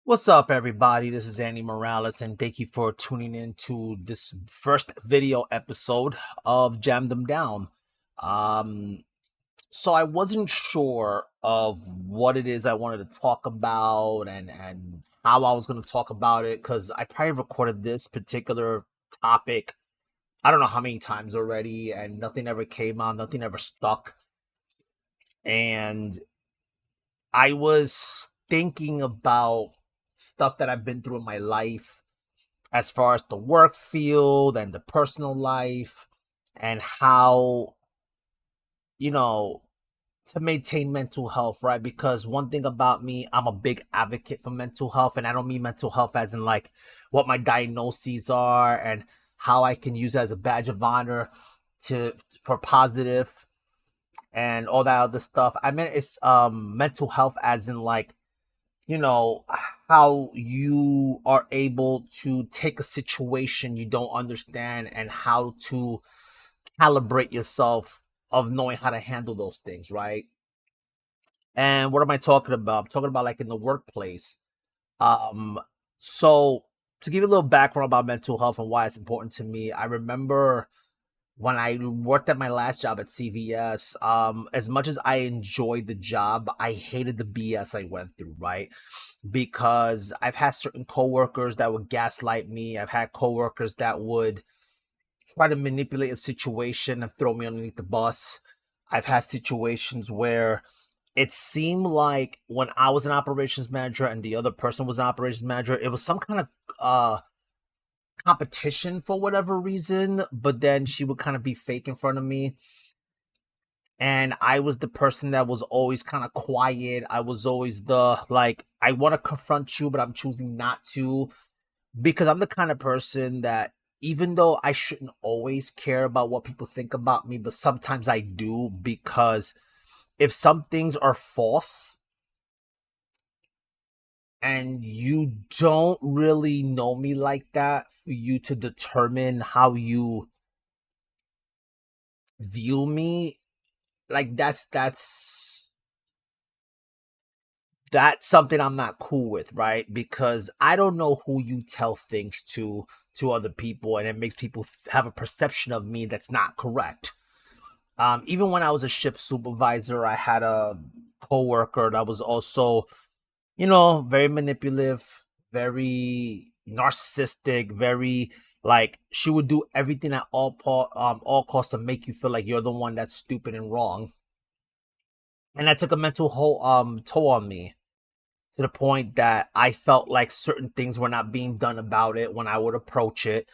What's up, everybody? This is Andy Morales, and thank you for tuning in to this first video episode of Jam Them Down. Um, so I wasn't sure of what it is I wanted to talk about and how I was going to talk about it because I probably recorded this particular topic I don't know how many times already, and nothing ever came out, nothing ever stuck. And I was thinking about stuff that I've been through in my life as far as the work field and the personal life and how, you know, to maintain mental health, right? Because one thing about me, I'm a big advocate for mental health, and I don't mean mental health as in like what my diagnoses are and how I can use it as a badge of honor to for positive and all that other stuff. I meant it's mental health as in like you know, how you are able to take a situation you don't understand and how to calibrate yourself of knowing how to handle those things, right? And what am I talking about? I'm talking about like in the workplace. Um, so to give you a little background about mental health and why it's important to me, I remember when I worked at my last job at CVS, as much as I enjoyed the job, I hated the BS I went through, right? Because I've had certain coworkers that would gaslight me. I've had coworkers that would try to manipulate a situation and throw me underneath the bus. I've had situations where it seemed like when I was an operations manager and the other person was an operations manager, it was some kind of competition for whatever reason, but then she would kind of be fake in front of me. And I was the person that was always kind of quiet. I was always the like, I want to confront you, but I'm choosing not to because I'm the kind of person that even though I shouldn't always care about what people think about me, but sometimes I do because if some things are false and you don't really know me like that for you to determine how you view me, like that's something I'm not cool with, right? Because I don't know who you tell things to other people, and it makes people have a perception of me that's not correct. Even when I was a ship supervisor, I had a coworker that was also, very manipulative, very narcissistic, very like she would do everything at all costs to make you feel like you're the one that's stupid and wrong, and that took a mental toll on me to the point that I felt like certain things were not being done about it when I would approach it.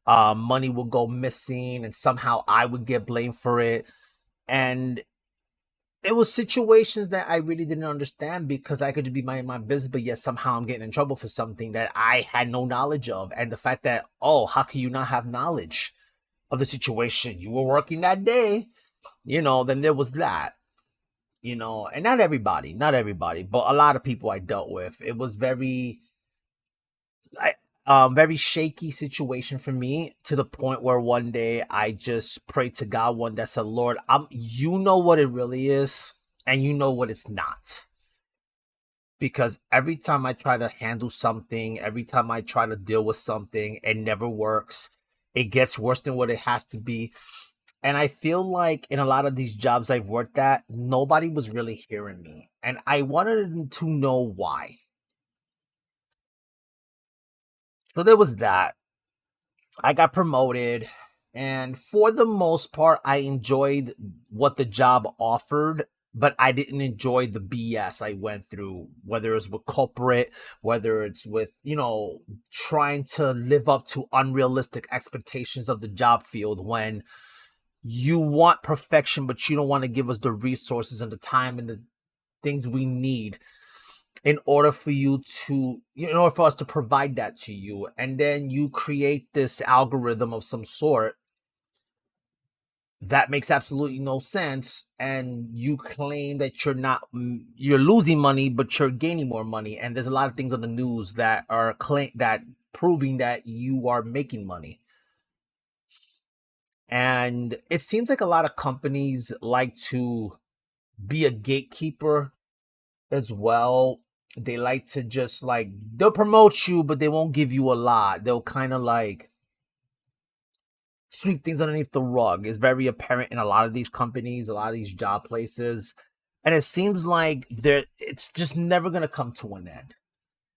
Money would go missing, and somehow I would get blamed for it. And it was situations that I really didn't understand because I could just be minding my business, but yet somehow I'm getting in trouble for something that I had no knowledge of. And the fact that, oh, how can you not have knowledge of the situation? You were working that day, then there was that. And not everybody, but a lot of people I dealt with. It was I, very shaky situation for me to the point where one day I just prayed to God one day. I said, Lord, you know what it really is, and you know what it's not. Because every time I try to handle something, every time I try to deal with something, it never works. It gets worse than what it has to be. And I feel like in a lot of these jobs I've worked at, nobody was really hearing me. And I wanted to know why. So there was that. I got promoted. And for the most part, I enjoyed what the job offered, but I didn't enjoy the BS I went through, whether it's with corporate, whether it's with, trying to live up to unrealistic expectations of the job field when you want perfection, but you don't want to give us the resources and the time and the things we need in order for us to provide that to you. And then you create this algorithm of some sort that makes absolutely no sense, and you claim that you're losing money but you're gaining more money, and there's a lot of things on the news that are claim that proving that you are making money. And it seems like a lot of companies like to be a gatekeeper as well. they like to just like, they'll promote you, but they won't give you a lot. They'll kind of like sweep things underneath the rug. Is very apparent in a lot of these companies, a lot of these job places. And it seems like it's just never gonna come to an end.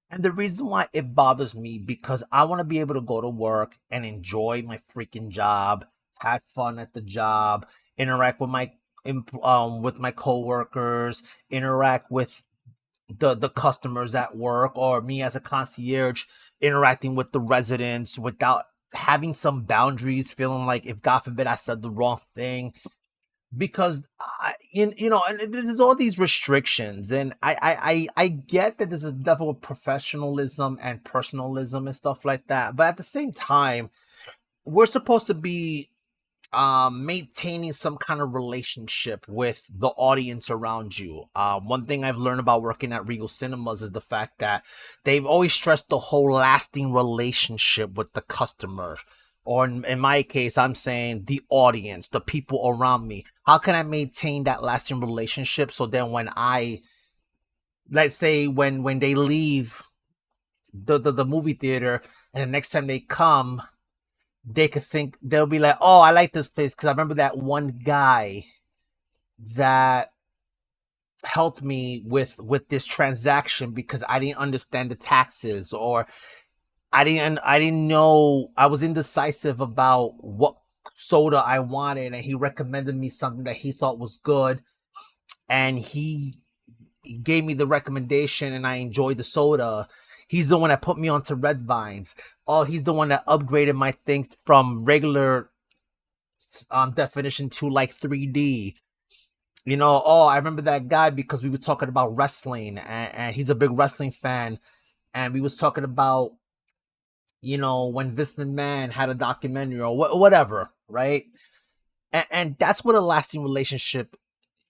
And the reason why it bothers me, because I want to be able to go to work and enjoy my freaking job, have fun at the job, interact with my coworkers, interact with the customers at work, or me as a concierge interacting with the residents without having some boundaries, feeling like if God forbid I said the wrong thing, because and there's all these restrictions, and I get that there's a level of professionalism and personalism and stuff like that, but at the same time, we're supposed to be maintaining some kind of relationship with the audience around you. One thing I've learned about working at Regal Cinemas is the fact that they've always stressed the whole lasting relationship with the customer. Or in my case, I'm saying the audience, the people around me. How can I maintain that lasting relationship so then when let's say when they leave the movie theater and the next time they come, they could think, they'll be like, oh, I like this place because I remember that one guy that helped me with this transaction because I didn't understand the taxes, or I didn't know, I was indecisive about what soda I wanted, and he recommended me something that he thought was good, and he gave me the recommendation and I enjoyed the soda. He's the one that put me onto Red Vines. Oh, he's the one that upgraded my thing from regular definition to like 3D. Oh, I remember that guy because we were talking about wrestling, and he's a big wrestling fan, and we was talking about when Vince McMahon had a documentary or whatever, right? And that's what a lasting relationship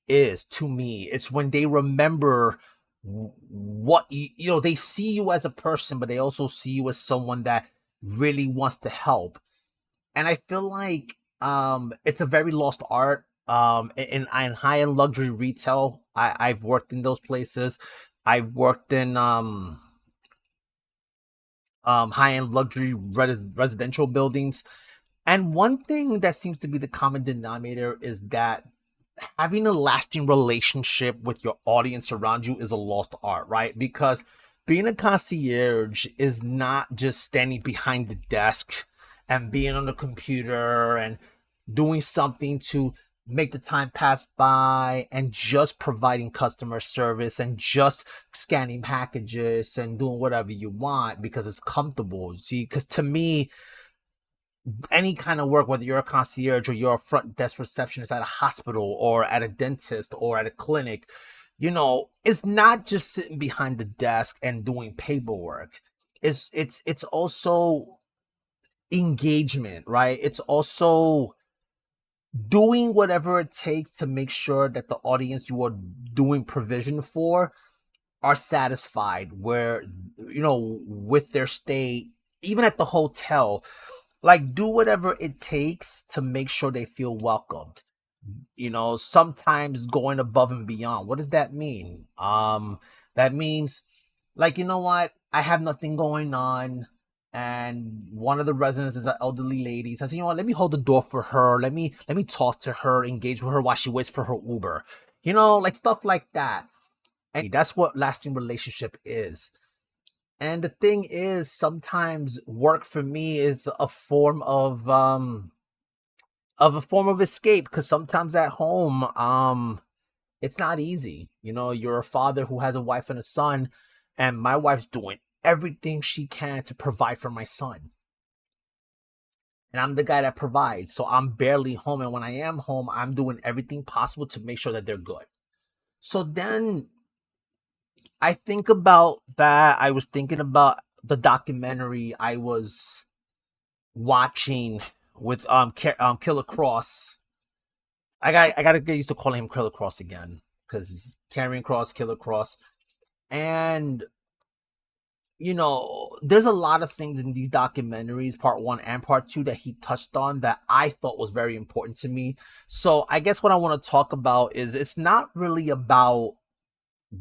is to me. It's when they remember what they see you as a person, but they also see you as someone that really wants to help. And I feel like it's a very lost art. In high end luxury retail, I've worked in those places. I've worked in high end luxury residential buildings. And one thing that seems to be the common denominator is that having a lasting relationship with your audience around you is a lost art, right? Because being a concierge is not just standing behind the desk and being on the computer and doing something to make the time pass by and just providing customer service and just scanning packages and doing whatever you want because it's comfortable. See, because to me, any kind of work, whether you're a concierge or you're a front desk receptionist at a hospital or at a dentist or at a clinic, it's not just sitting behind the desk and doing paperwork. It's also engagement, right? It's also doing whatever it takes to make sure that the audience you are doing provision for are satisfied where with their stay, even at the hotel. Like, do whatever it takes to make sure they feel welcomed. Sometimes going above and beyond. What does that mean? That means, like, you know what, I have nothing going on, and one of the residents is an elderly lady. So I said, let me hold the door for her. Let me talk to her, engage with her while she waits for her Uber. Like stuff like that. And that's what lasting relationship is. And the thing is, sometimes work for me is a form of escape, because sometimes at home, it's not easy. You're a father who has a wife and a son, and my wife's doing everything she can to provide for my son. And I'm the guy that provides. So I'm barely home. And when I am home, I'm doing everything possible to make sure that they're good. So then I think about that. I was thinking about the documentary I was watching with Killer Kross. I gotta get used to calling him Killer Kross again, because Karrion Kross, Killer Kross. And there's a lot of things in these documentaries, part one and part two, that he touched on that I thought was very important to me. So I guess what I want to talk about is, it's not really about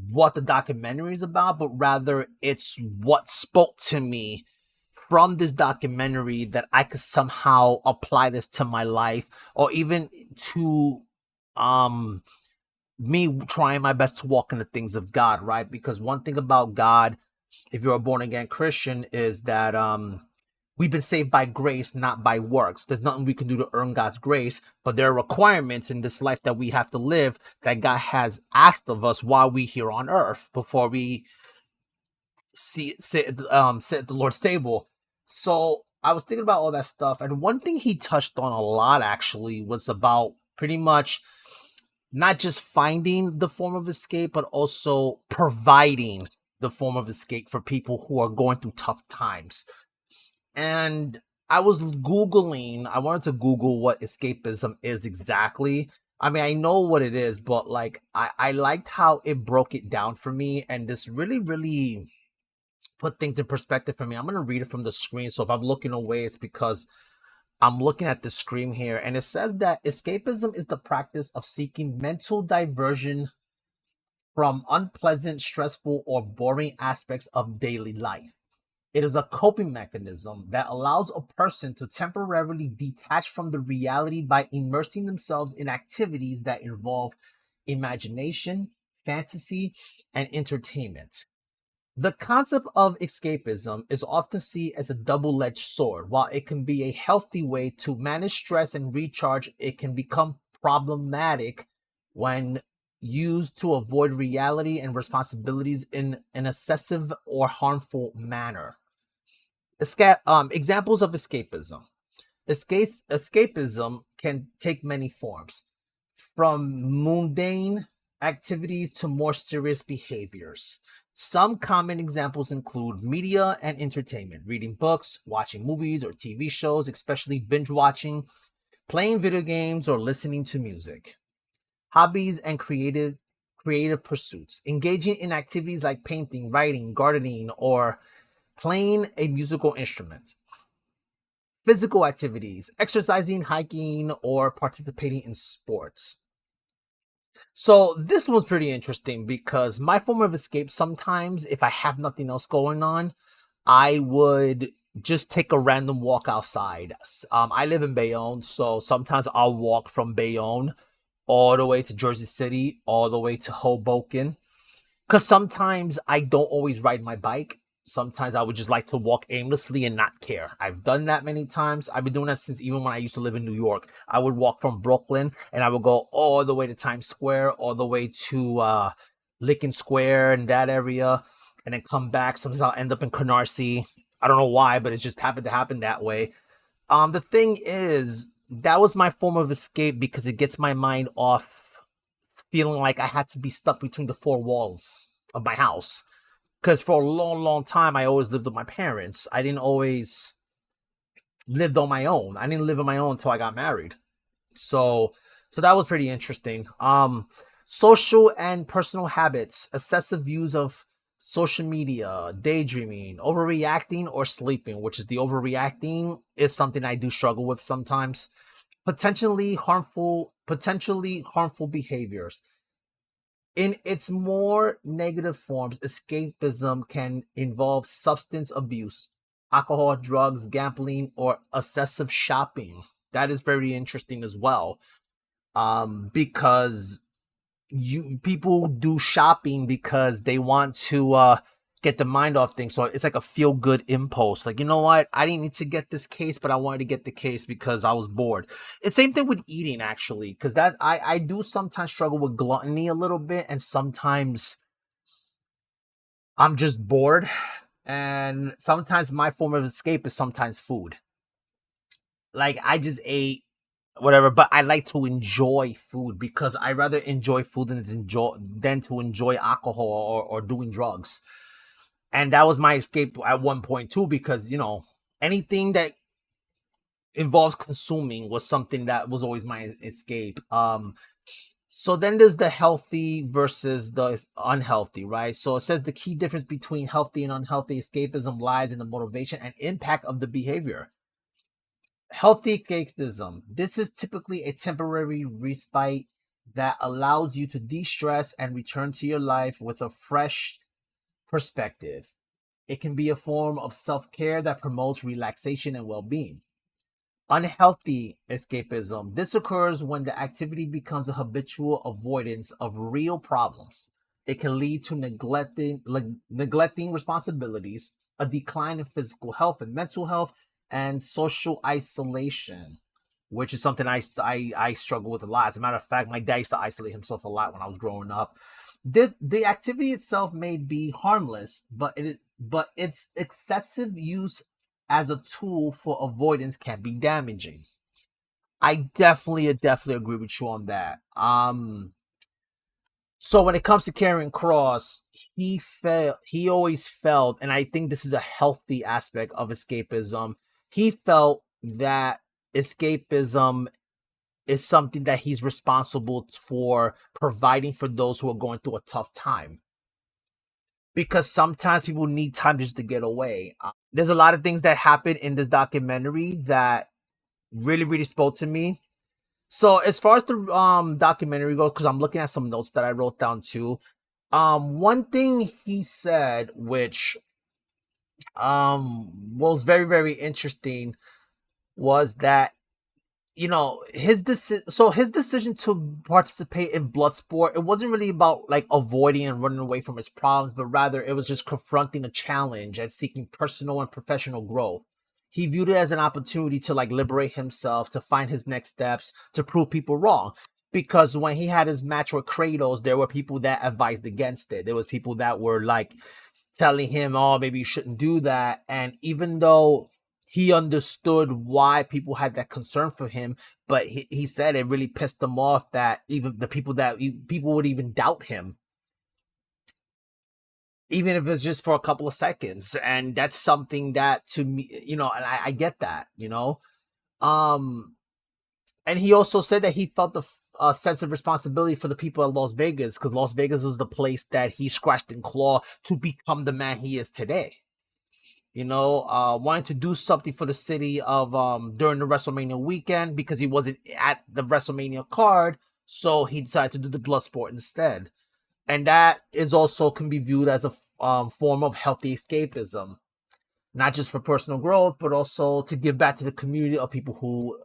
what the documentary is about, but rather it's what spoke to me from this documentary that I could somehow apply this to my life, or even to um me trying my best to walk in the things of God, right? Because one thing about God, if you're a born again Christian, is that we've been saved by grace, not by works. There's nothing we can do to earn God's grace, but there are requirements in this life that we have to live that God has asked of us while we here on earth before we sit at the Lord's table. So I was thinking about all that stuff, and one thing he touched on a lot actually was about pretty much not just finding the form of escape, but also providing the form of escape for people who are going through tough times. And I was Googling, I wanted to Google what escapism is exactly. I mean, I know what it is, but like, I liked how it broke it down for me. And this really, really put things in perspective for me. I'm going to read it from the screen. So if I'm looking away, it's because I'm looking at the screen here. And it says that escapism is the practice of seeking mental diversion from unpleasant, stressful, or boring aspects of daily life. It is a coping mechanism that allows a person to temporarily detach from the reality by immersing themselves in activities that involve imagination, fantasy, and entertainment. The concept of escapism is often seen as a double edged sword. While it can be a healthy way to manage stress and recharge, it can become problematic when used to avoid reality and responsibilities in an excessive or harmful manner. Examples of escapism. Escapism can take many forms, from mundane activities to more serious behaviors. Some common examples include media and entertainment, reading books, watching movies or TV shows, especially binge watching, playing video games, or listening to music. Hobbies and creative pursuits, engaging in activities like painting, writing, gardening, or playing a musical instrument. Physical activities, exercising, hiking, or participating in sports. So this was pretty interesting because my form of escape sometimes, if I have nothing else going on, I would just take a random walk outside. I live in Bayonne, so sometimes I'll walk from Bayonne all the way to Jersey City, all the way to Hoboken. Because sometimes I don't always ride my bike. Sometimes I would just like to walk aimlessly and not care. I've done that many times. I've been doing that since even when I used to live in New York. I would walk from Brooklyn and I would go all the way to Times Square, all the way to Lincoln Square and that area, and then come back. Sometimes I'll end up in Canarsie. I don't know why, but it just happened to happen that way. The thing is, that was my form of escape because it gets my mind off feeling like I had to be stuck between the four walls of my house. Because for a long, long time, I always lived with my parents. I didn't always live on my own. I didn't live on my own until I got married. So, so that was pretty interesting. Social and personal habits, excessive use of social media, daydreaming, overreacting, or sleeping, which is the overreacting is something I do struggle with sometimes. Potentially harmful behaviors. In its more negative forms, escapism can involve substance abuse, alcohol, drugs, gambling, or excessive shopping. That is very interesting as well. Because you people do shopping because they want to get the mind off things. So it's like a feel good impulse. Like, you know what? I didn't need to get this case, but I wanted to get the case because I was bored. It's same thing with eating actually, because that I do sometimes struggle with gluttony a little bit, and sometimes I'm just bored. And sometimes my form of escape is sometimes food. Like I just ate whatever, but I like to enjoy food because I rather enjoy food than to enjoy alcohol or doing drugs. And that was my escape at one point too, because anything that involves consuming was something that was always my escape. So then there's the healthy versus the unhealthy, right? So it says the key difference between healthy and unhealthy escapism lies in the motivation and impact of the behavior. Healthy escapism. This is typically a temporary respite that allows you to de-stress and return to your life with a fresh perspective. It can be a form of self-care that promotes relaxation and well-being. Unhealthy escapism. This occurs when the activity becomes a habitual avoidance of real problems. It can lead to neglecting responsibilities, a decline in physical health and mental health, and social isolation, which is something I struggle with a lot. As a matter of fact, my dad used to isolate himself a lot when I was growing up. The activity itself may be harmless, but its excessive use as a tool for avoidance can be damaging. I definitely agree with you on that. So when it comes to Karrion Kross, he always felt, and I think this is a healthy aspect of escapism. He felt that escapism is something that he's responsible for providing for those who are going through a tough time. Because sometimes people need time just to get away. There's a lot of things that happen in this documentary that really spoke to me. So as far as the documentary goes, because I'm looking at some notes that I wrote down too. One thing he said, which was very interesting, was that his decision to participate in blood sport, it wasn't really about like avoiding and running away from his problems, but rather it was just confronting a challenge and seeking personal and professional growth. He viewed it as an opportunity to like liberate himself, to find his next steps, to prove people wrong. Because when he had his match with Kratos, there were people that advised against it. There was people that were like telling him, "Oh, maybe you shouldn't do that." And even though he understood why people had that concern for him, but he said it really pissed him off that even the people would even doubt him, even if it's just for a couple of seconds. And that's something that to me, and I get that. Um, and he also said that he felt the sense of responsibility for the people at Las Vegas, because Las Vegas was the place that he scratched and clawed to become the man he is today. Wanting to do something for the city of during the WrestleMania weekend because he wasn't at the WrestleMania card, so he decided to do the blood sport instead. And that is also can be viewed as a form of healthy escapism, not just for personal growth, but also to give back to the community of people who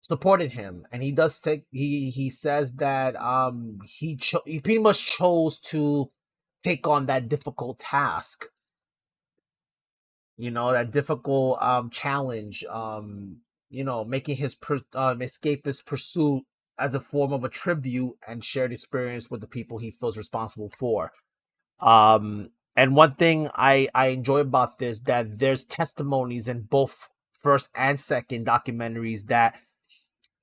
supported him. And he says that he pretty much chose to take on that difficult task, that difficult challenge, making his escapist pursuit as a form of a tribute and shared experience with the people he feels responsible for. And one thing I enjoy about this, that there's testimonies in both first and second documentaries that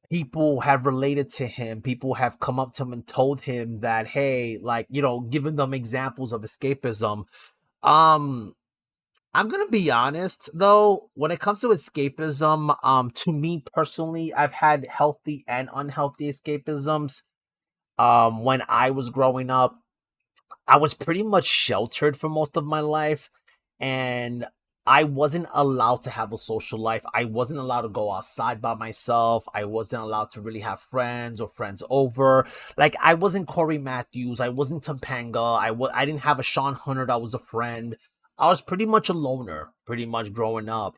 people have related to him. People have come up to him and told him that, hey, like, giving them examples of escapism. um I'm gonna be honest though, when it comes to escapism, to me personally, I've had healthy and unhealthy escapisms. When I was growing up, I was pretty much sheltered for most of my life, and I wasn't allowed to have a social life. I wasn't allowed to go outside by myself. I wasn't allowed to really have friends or friends over. Like, I wasn't Corey Matthews. I wasn't Topanga. I didn't have a Sean Hunter that was a friend. I was pretty much a loner, pretty much growing up.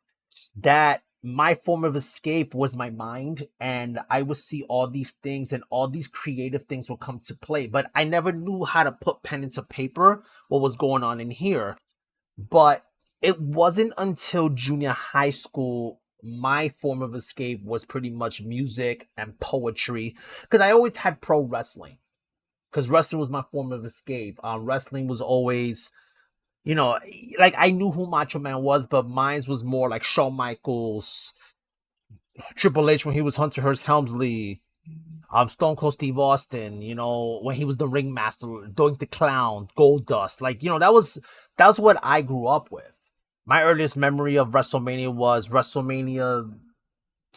That my form of escape was my mind, and I would see all these things and all these creative things will come to play, but I never knew how to put pen into paper what was going on in here. But it wasn't until junior high school my form of escape was pretty much music and poetry, because I always had pro wrestling, because wrestling was my form of escape. Wrestling was always, you know, like, I knew who Macho Man was, but mine was more like Shawn Michaels, Triple H when he was Hunter Hearst Helmsley, Stone Cold Steve Austin, when he was the ringmaster, Doink the Clown, Goldust. Like, that's what I grew up with. My earliest memory of WrestleMania was WrestleMania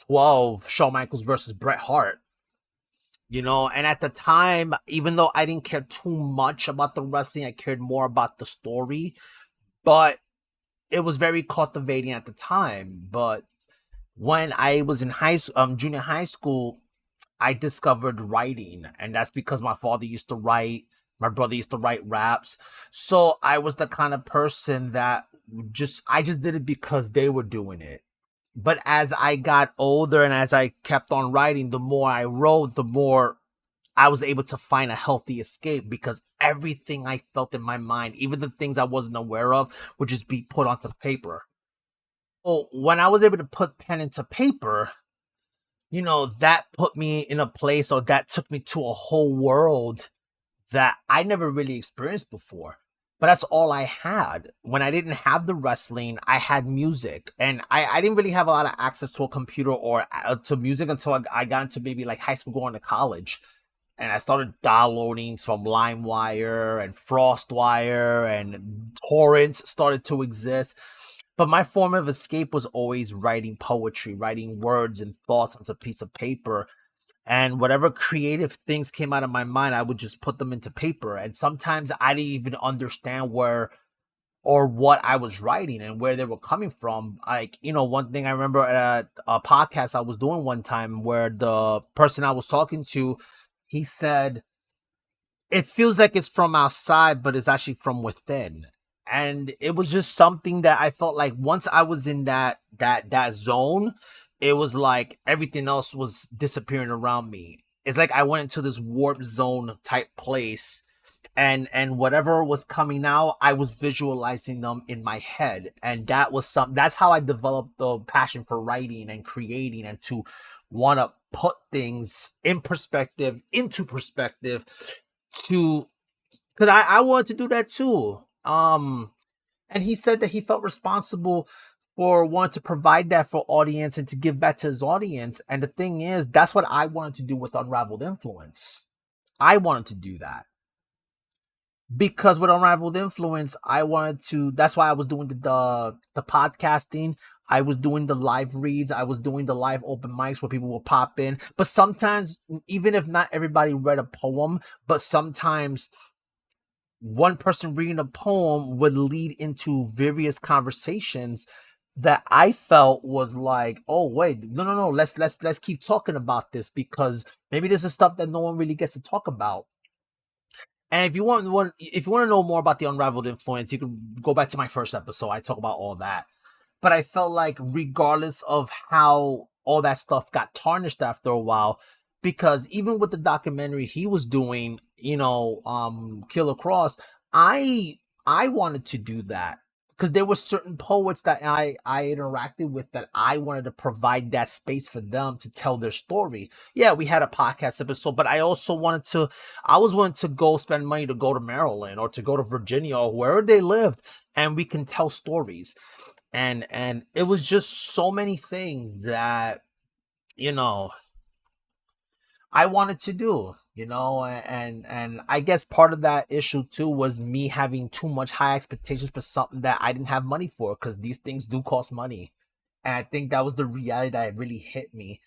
12, Shawn Michaels versus Bret Hart. And at the time, even though I didn't care too much about the wrestling, I cared more about the story. But it was very cultivating at the time. But when I was in junior high school, I discovered writing, and that's because my father used to write, my brother used to write raps. So I was the kind of person that I just did it because they were doing it. But as I got older and as I kept on writing, the more I wrote, the more I was able to find a healthy escape, because everything I felt in my mind, even the things I wasn't aware of, would just be put onto paper. Well, when I was able to put pen into paper, that put me in a place, or that took me to a whole world that I never really experienced before. But that's all I had. When I didn't have the wrestling, I had music. And I didn't really have a lot of access to a computer or to music until I got into maybe like high school, going to college. And I started downloading from LimeWire and FrostWire, and torrents started to exist. But my form of escape was always writing poetry, writing words and thoughts onto a piece of paper. And whatever creative things came out of my mind, I would just put them into paper. And sometimes I didn't even understand where or what I was writing and where they were coming from. Like, one thing I remember at a podcast I was doing one time, where the person I was talking to, he said, it feels like it's from outside, but it's actually from within. And it was just something that I felt like once I was in that zone, it was like everything else was disappearing around me. It's like I went into this warp zone type place, and whatever was coming out, I was visualizing them in my head. And that's how I developed the passion for writing and creating, and to want to put things in perspective, into perspective, to because I wanted to do that too. And he said that he felt responsible for wanting to provide that for audience and to give back to his audience. And the thing is, that's what I wanted to do with Unraveled Influence. I wanted to do that because with Unrivaled Influence, I wanted to. That's why I was doing the podcasting. I was doing the live reads. I was doing the live open mics where people will pop in. But sometimes, even if not everybody read a poem, but sometimes one person reading a poem would lead into various conversations that I felt was like, oh wait, no, let's keep talking about this, because maybe this is stuff that no one really gets to talk about. And if you want to know more about the Unraveled Influence, you can go back to my first episode. I talk about all that. But I felt like regardless of how all that stuff got tarnished after a while, because even with the documentary he was doing, Killer Cross, I wanted to do that because there were certain poets that I interacted with that I wanted to provide that space for them to tell their story. Yeah, we had a podcast episode, but I also I was willing to go spend money to go to Maryland or to go to Virginia or wherever they lived, and we can tell stories. And it was just so many things that, you know, I wanted to do, and I guess part of that issue too was me having too much high expectations for something that I didn't have money for, because these things do cost money. And I think that was the reality that really hit me.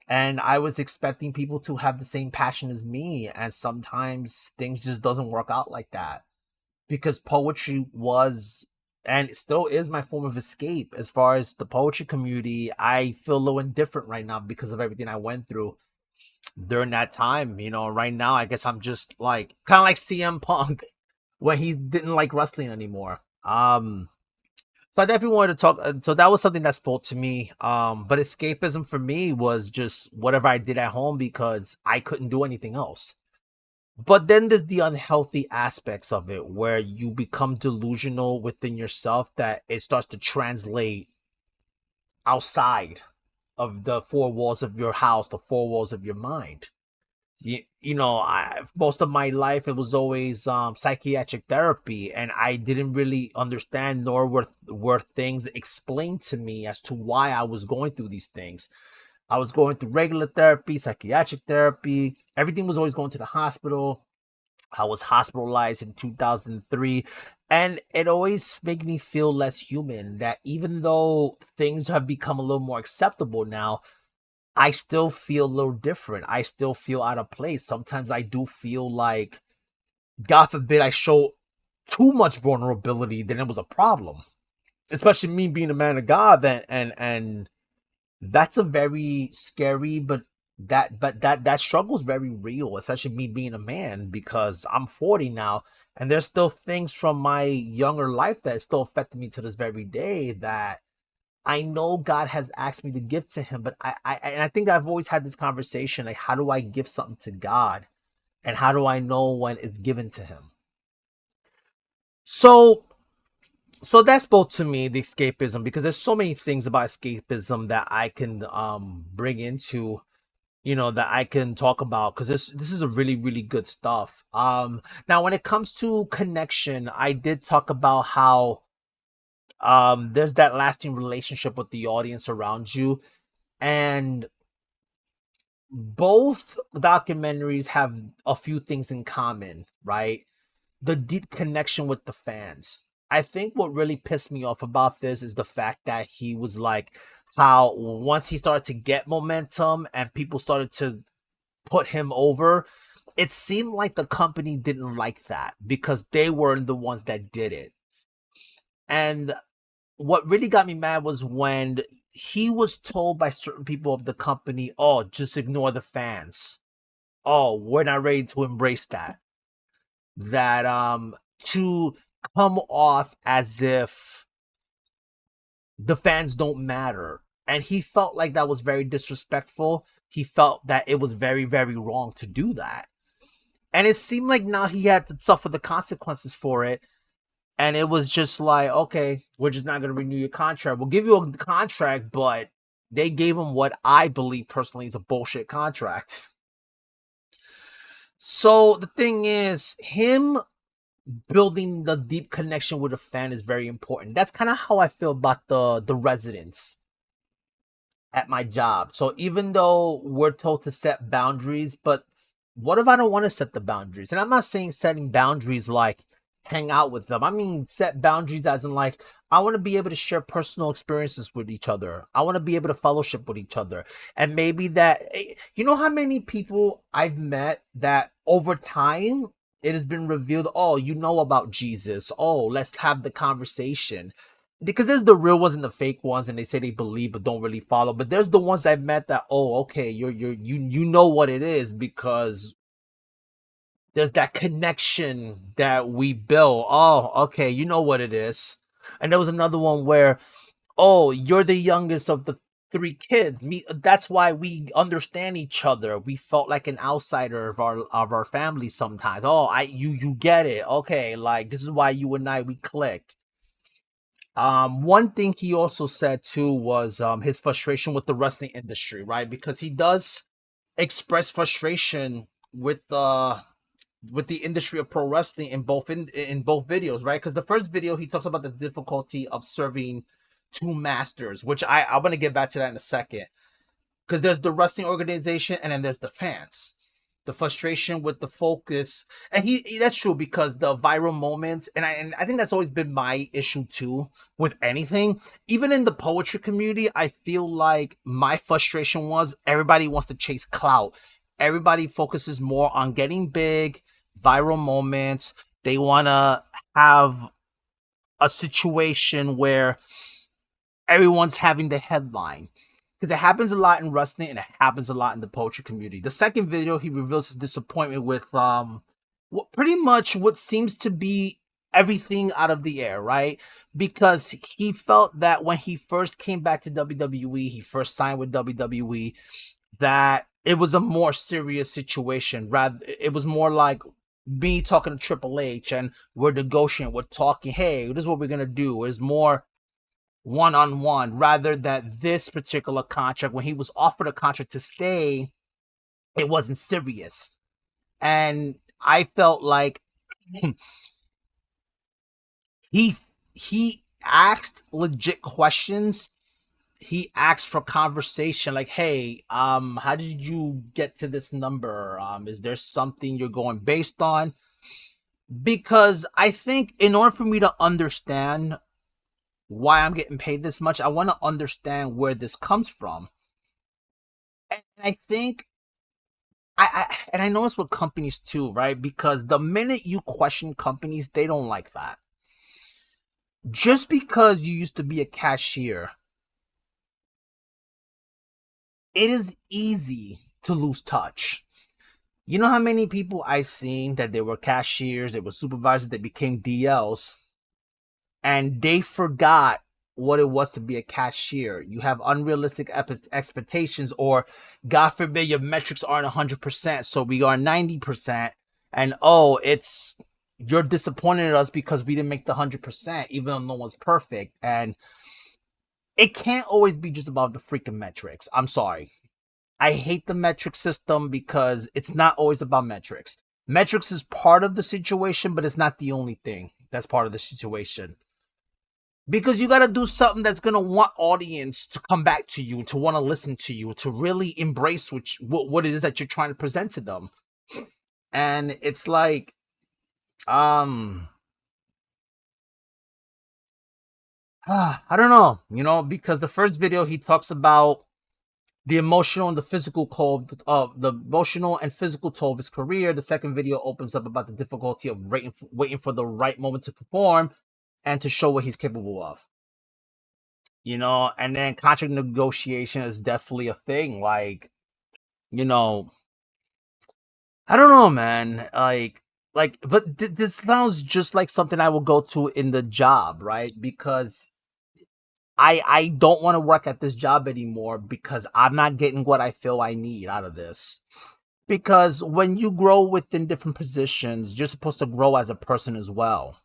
And I was expecting people to have the same passion as me, and sometimes things just doesn't work out like that, because poetry was and it still is my form of escape. As far as the poetry community, I feel a little indifferent right now because of everything I went through during that time. Right now, I guess I'm just like kind of like CM Punk when he didn't like wrestling anymore. So I definitely wanted to talk. So that was something that spoke to me. But escapism for me was just whatever I did at home because I couldn't do anything else. But then there's the unhealthy aspects of it where you become delusional within yourself, that it starts to translate outside of the four walls of your house, the four walls of your mind. Most of my life it was always psychiatric therapy, and I didn't really understand, nor were things explained to me as to why I was going through these things. I was going through regular therapy, psychiatric therapy. Everything was always going to the hospital. I was hospitalized in 2003, and it always made me feel less human, that even though things have become a little more acceptable now, I still feel a little different. I still feel out of place. Sometimes I do feel like, God forbid, I show too much vulnerability, then it was a problem. Especially me being a man of God, and that's a very scary but that struggle is very real, especially me being a man, because I'm 40 now, and there's still things from my younger life that still affect me to this very day, that I know God has asked me to give to him, but and I think I've always had this conversation, like, how do I give something to God, and how do I know when it's given to him? So that spoke to me, the escapism, because there's so many things about escapism that I can bring into, that I can talk about, because this is a really, really good stuff. Now when it comes to connection, I did talk about how there's that lasting relationship with the audience around you, and both documentaries have a few things in common, right? The deep connection with the fans. I think what really pissed me off about this is the fact that he was like, how once he started to get momentum and people started to put him over, it seemed like the company didn't like that because they were the ones that did it. And what really got me mad was when he was told by certain people of the company, oh, just ignore the fans. Oh, we're not ready to embrace that. That to come off as if the fans don't matter. And he felt like that was very disrespectful. He felt that it was very, very wrong to do that. And it seemed like now he had to suffer the consequences for it. And it was just like, okay, we're just not going to renew your contract. We'll give you a contract, but they gave him what I believe personally is a bullshit contract. So the thing is, him building the deep connection with a fan is very important. That's kind of how I feel about the residents at my job. So even though we're told to set boundaries, but what if I don't want to set the boundaries? And I'm not saying setting boundaries like hang out with them. I mean set boundaries as in like I want to be able to share personal experiences with each other. I want to be able to fellowship with each other. And maybe that, you know how many people I've met that over time it has been revealed, oh, you know about Jesus. Oh, let's have the conversation, because there's the real ones and the fake ones, and they say they believe but don't really follow. But there's the ones I've met that, oh, okay, you know what it is, because there's that connection that we build. Oh, okay, you know what it is. And there was another one where, oh, you're the youngest of the three kids. Me, that's why we understand each other. We felt like an outsider of our family sometimes. Oh, you get it. Okay, like this is why you and I we clicked. One thing he also said too was his frustration with the wrestling industry, right? Because he does express frustration with the industry of pro wrestling in both videos, right? Because the first video he talks about the difficulty of serving two masters, which I'm gonna get back to that in a second, because there's the wrestling organization and then there's the fans, the frustration with the focus. And that's true, because the viral moments, and I think that's always been my issue too with anything, even in the poetry community. I feel like my frustration was everybody wants to chase clout. Everybody focuses more on getting big, viral moments. They want to have a situation where everyone's having the headline, because it happens a lot in wrestling and it happens a lot in the poetry community. The second video, he reveals his disappointment with what pretty much what seems to be everything out of the air, right? Because he felt that when he first came back to WWE, he first signed with WWE, that it was a more serious situation. Rather, it was more like me talking to Triple H and we're negotiating, we're talking, hey, this is what we're gonna do. It's more one on one, rather that this particular contract, when he was offered a contract to stay, it wasn't serious. And I felt like he he asked legit questions. He asked for conversation, like, hey, how did you get to this number? Is there something you're going based on? Because I think in order for me to understand why I'm getting paid this much, I want to understand where this comes from. And I think and I know it's with companies too, right? Because the minute you question companies, they don't like that. Just because you used to be a cashier, it is easy. to lose touch. You know how many people I've seen that they were cashiers, they were supervisors, they became DLs, and they forgot what it was to be a cashier. You have unrealistic expectations, or God forbid, your metrics aren't 100%, so we are 90%, and oh, it's you're disappointed at us because we didn't make the 100%, even though no one's perfect, and it can't always be just about the freaking metrics. I'm sorry. I hate the metric system because it's not always about metrics. Metrics is part of the situation, but it's not the only thing that's part of the situation. Because you got to do something that's going to want audience to come back to you, to want to listen to you, to really embrace what it is that you're trying to present to them. And it's like, um, I don't know, because the first video he talks about the emotional and the physical toll of the emotional and physical toll of his career. The second video opens up about the difficulty of waiting for the right moment to perform and to show what he's capable of. And then contract negotiation is definitely a thing. Like, you know, I don't know, man. But this sounds just like something I will go to in the job, right? Because I don't want to work at this job anymore because I'm not getting what I feel I need out of this. Because when you grow within different positions, you're supposed to grow as a person as well.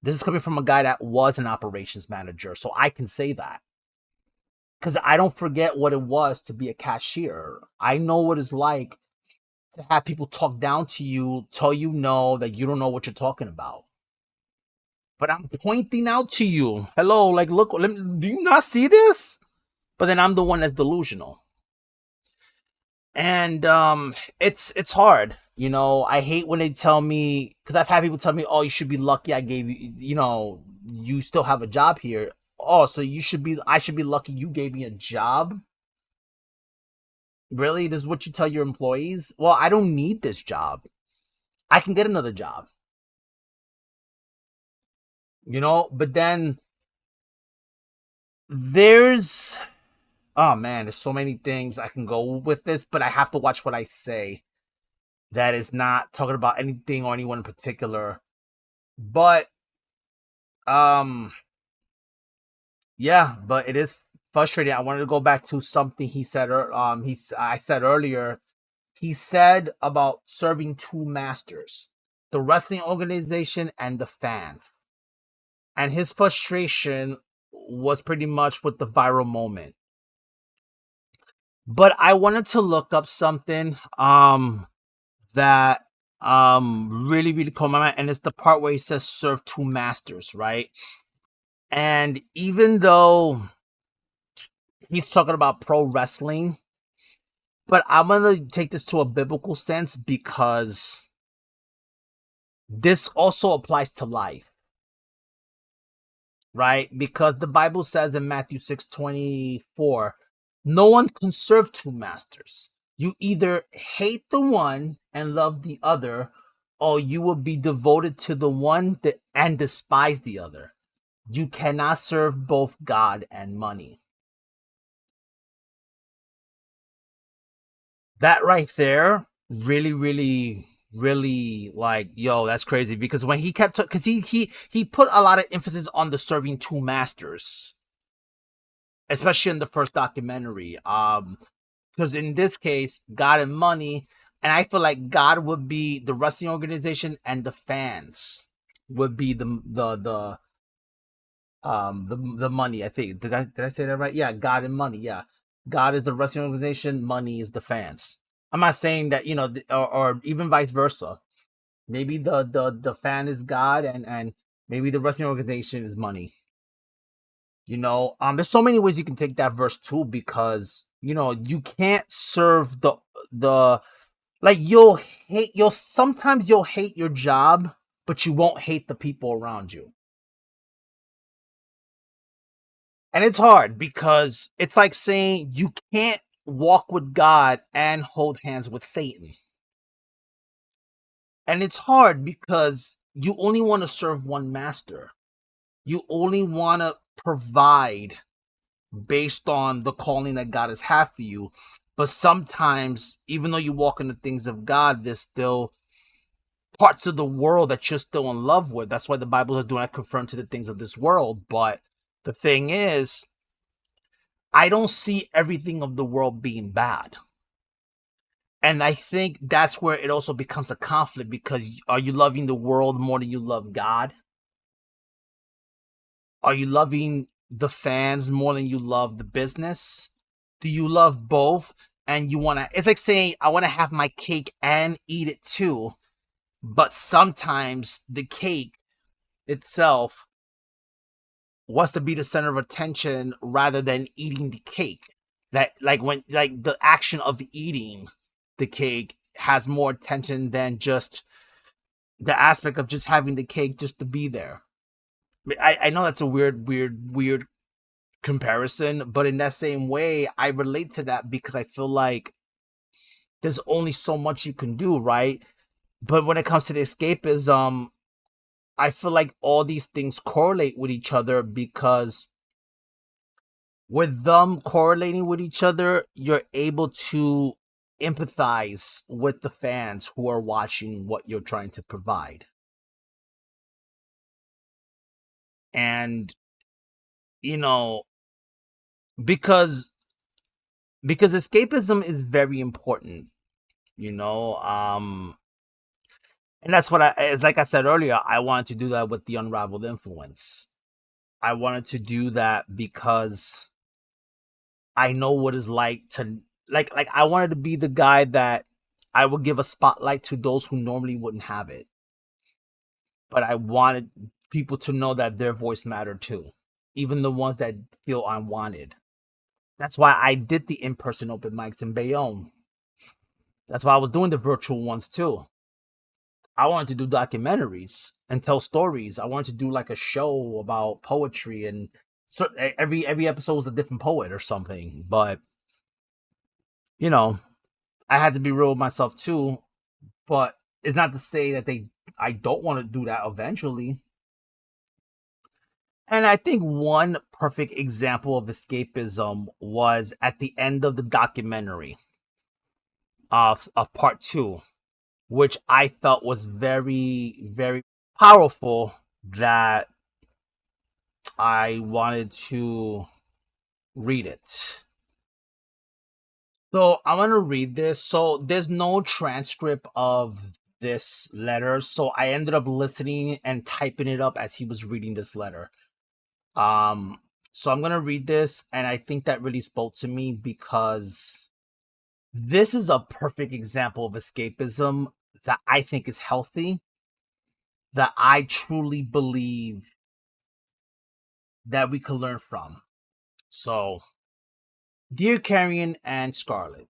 This is coming from a guy that was an operations manager, so I can say that. Because I don't forget what it was to be a cashier. I know what it's like to have people talk down to you, tell you no, that you don't know what you're talking about. But I'm pointing out to you, hello, like, look, do you not see this? But then I'm the one that's delusional. And it's hard. I hate when they tell me, because I've had people tell me, oh, you should be lucky I gave you, you still have a job here. Oh, so I should be lucky you gave me a job? Really? This is what you tell your employees? Well, I don't need this job. I can get another job. But then there's oh man, there's so many things I can go with this, but I have to watch what I say. That is not talking about anything or anyone in particular. But um yeah, but it is frustrating. I wanted to go back to something he said I said earlier. He said about serving two masters, the wrestling organization and the fans. And his frustration was pretty much with the viral moment. But I wanted to look up something that really really caught my mind, and it's the part where he says serve two masters, right? And even though he's talking about pro wrestling, but I'm gonna take this to a biblical sense because this also applies to life, right? Because the Bible says in Matthew 6:24, no one can serve two masters. You either hate the one and love the other, or you will be devoted to the one and despise the other. You cannot serve both God and money. That right there really, really, really, like, yo, that's crazy. Because when he kept, because he put a lot of emphasis on the serving two masters, especially in the first documentary. Because in this case, God and money, and I feel like God would be the wrestling organization, and the fans would be the money. I think did I say that right? Yeah, God and money. Yeah, God is the wrestling organization, money is the fans. I'm not saying that or even vice versa. Maybe the fan is God, and maybe the wrestling organization is money. There's so many ways you can take that verse too, because you can't serve the like you'll hate your job, but you won't hate the people around you. And it's hard because it's like saying you can't walk with God and hold hands with Satan. And it's hard because you only want to serve one master. You only want to provide based on the calling that God has had for you. But sometimes, even though you walk in the things of God, there's still parts of the world that you're still in love with. That's why the Bible is do not conform to the things of this world. But the thing is, I don't see everything of the world being bad. And I think that's where it also becomes a conflict, because are you loving the world more than you love God? Are you loving the fans more than you love the business? Do you love both? And you want to, it's like saying, I want to have my cake and eat it too. But sometimes the cake itself wants to be the center of attention rather than eating the cake. That, like, when, like, the action of eating the cake has more attention than just the aspect of just having the cake just to be there. I know that's a weird comparison, but in that same way, I relate to that because I feel like there's only so much you can do, right? But when it comes to the escapism, I feel like all these things correlate with each other, because with them correlating with each other, you're able to empathize with the fans who are watching what you're trying to provide. And, you know, because escapism is very important, you know. And that's what like I said earlier, I wanted to do that with the unraveled influence. I wanted to do that because I know what it's like to, like I wanted to be the guy that I would give a spotlight to those who normally wouldn't have it. But I wanted people to know that their voice mattered too, even the ones that feel unwanted. That's why I did the in-person open mics in Bayonne. That's why I was doing the virtual ones too. I wanted to do documentaries and tell stories. I wanted to do like a show about poetry, and so every episode was a different poet or something. But, you know, I had to be real with myself too. But it's not to say that I don't want to do that eventually. And I think one perfect example of escapism was at the end of the documentary of part two, which I felt was very powerful, that I wanted to read it. So I'm gonna read this. So there's no transcript of this letter, so I ended up listening and typing it up as he was reading this letter. Um, so I'm gonna read this, and I think that really spoke to me because this is a perfect example of escapism that I think is healthy, that I truly believe that we could learn from. So, dear Karrion and Scarlett,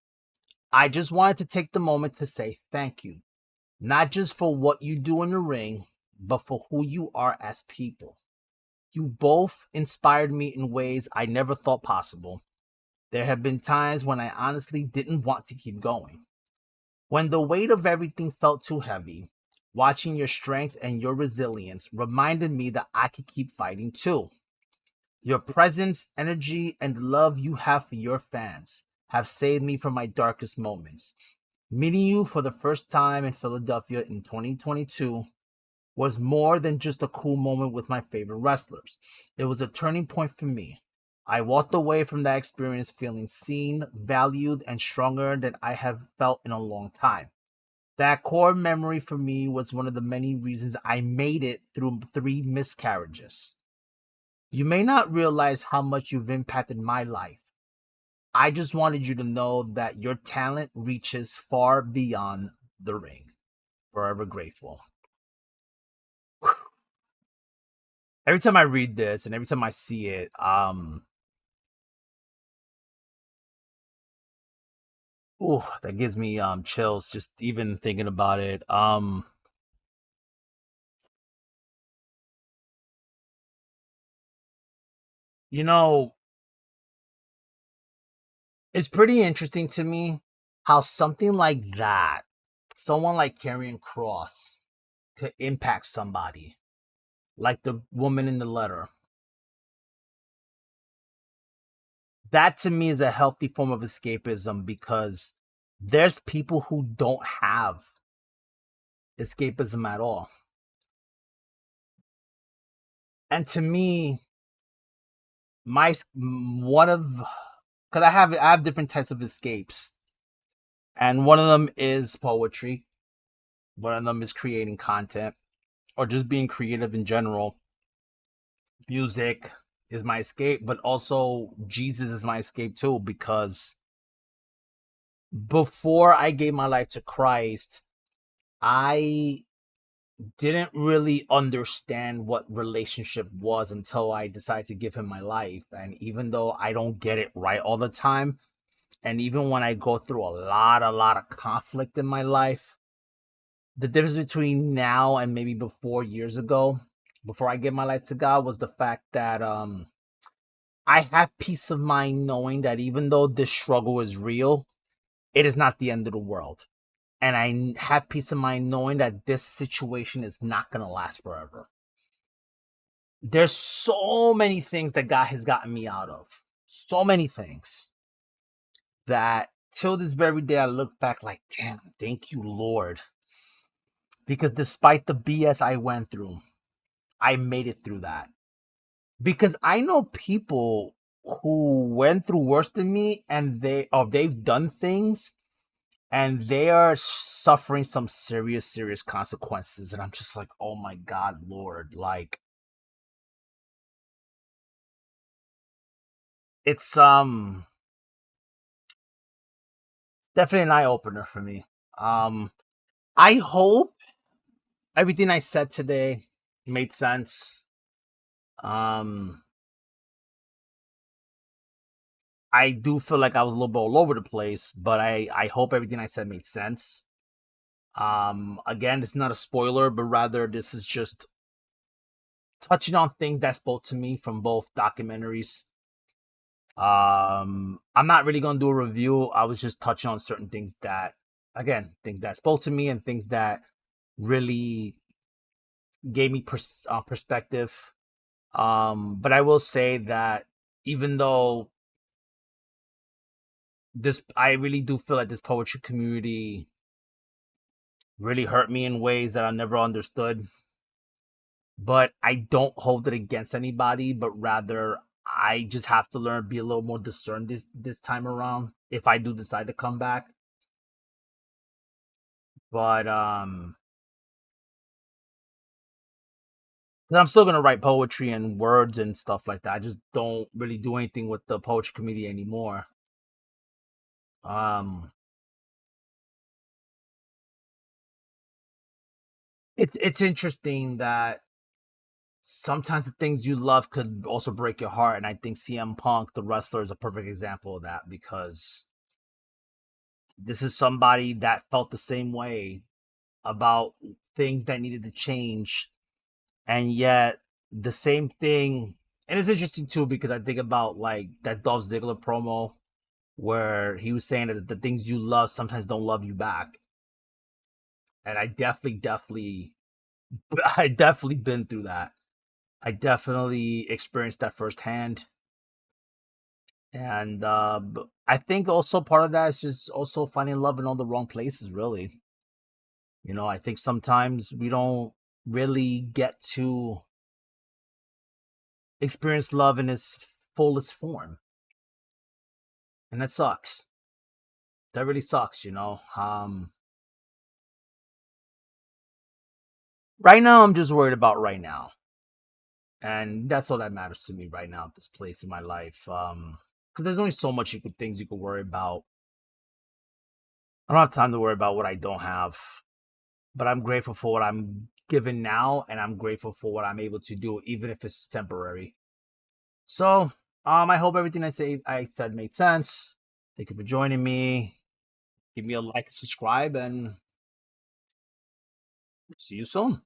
I just wanted to take the moment to say thank you, not just for what you do in the ring, but for who you are as people. You both inspired me in ways I never thought possible. There have been times when I honestly didn't want to keep going. When the weight of everything felt too heavy, watching your strength and your resilience reminded me that I could keep fighting too. Your presence, energy, and the love you have for your fans have saved me from my darkest moments. Meeting you for the first time in Philadelphia in 2022 was more than just a cool moment with my favorite wrestlers. It was a turning point for me. I walked away from that experience feeling seen, valued, and stronger than I have felt in a long time. That core memory for me was one of the many reasons I made it through three miscarriages. You may not realize how much you've impacted my life. I just wanted you to know that your talent reaches far beyond the ring. Forever grateful. Every time I read this and every time I see it, ooh, that gives me chills just even thinking about it. You know, it's pretty interesting to me how something like that, someone like Karrion Kross, could impact somebody like the woman in the letter. that to me is a healthy form of escapism, because there's people who don't have escapism at all. And to me, my one of because I have different types of escapes, and one of them is poetry. One of them is creating content, or just being creative in general. Music is my escape, but also Jesus is my escape too, because before I gave my life to Christ, I didn't really understand what relationship was until I decided to give him my life. And even though I don't get it right all the time, and even when I go through a lot of conflict in my life, the difference between now and maybe before, years ago, before I gave my life to God, was the fact that I have peace of mind knowing that even though this struggle is real, it is not the end of the world. And I have peace of mind knowing that this situation is not going to last forever. There's so many things that God has gotten me out of. So many things that till this very day I look back like, damn, thank you, Lord. Because despite the BS I went through, I made it through that. Because I know people who went through worse than me, and they've done things and they are suffering some serious consequences, and I'm just like, oh my God, Lord. Like, it's definitely an eye-opener for me. I hope everything I said today made sense. um I do feel like I was a little bit all over the place, but I hope everything I said made sense. Again, it's not a spoiler, but rather this is just touching on things that spoke to me from both documentaries. I'm not really gonna do a review. I was just touching on certain things that, again, things that spoke to me and things that really gave me perspective. But I will say that even though I really do feel like this poetry community really hurt me in ways that I never understood. But I don't hold it against anybody, but rather I just have to learn to be a little more discerned this time around if I do decide to come back. But 'cause I'm still gonna write poetry and words and stuff like that. I just don't really do anything with the poetry committee anymore. Um, it's interesting that sometimes the things you love could also break your heart, and I think CM Punk, the wrestler, is a perfect example of that, because this is somebody that felt the same way about things that needed to change, and yet the same thing. And it's interesting too, because I think about like that Dolph Ziggler promo where he was saying that the things you love sometimes don't love you back. And I definitely I definitely been through that. I definitely experienced that firsthand. And I think also part of that is just also finding love in all the wrong places, really. I think sometimes we don't really get to experience love in its fullest form. And that sucks. That really sucks. Right now I'm just worried about right now. And that's all that matters to me right now at this place in my life. Because there's only so much things you could worry about. I don't have time to worry about what I don't have. But I'm grateful for what I'm given now, and I'm grateful for what I'm able to do, even if it's temporary. So, I hope everything I said made sense. Thank you for joining me. Give me a like, subscribe, and see you soon.